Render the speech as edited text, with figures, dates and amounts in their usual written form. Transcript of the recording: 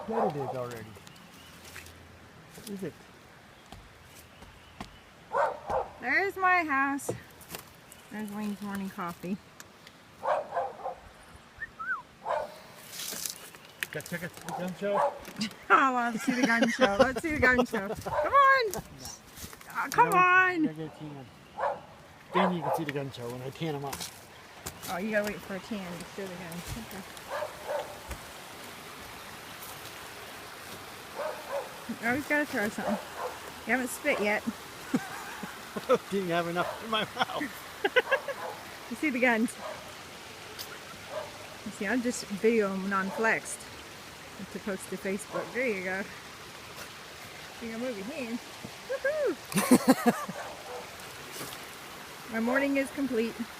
bet it is already. Is it? There's my house. There's Wayne's morning coffee. Got tickets to the gun show? I want to see the gun show. Let's see the gun show. Come on. Come on. I gotta tan 'em. Then you can see the gun show when I tan them up. Oh, you gotta wait for a tan to show the gun. Okay. You always gotta throw something. You haven't spit yet. Didn't have enough in my mouth. You see the guns. You see, I'm just video them non-flexed to post to Facebook. There you go. You can move your hand. Woohoo! My morning is complete.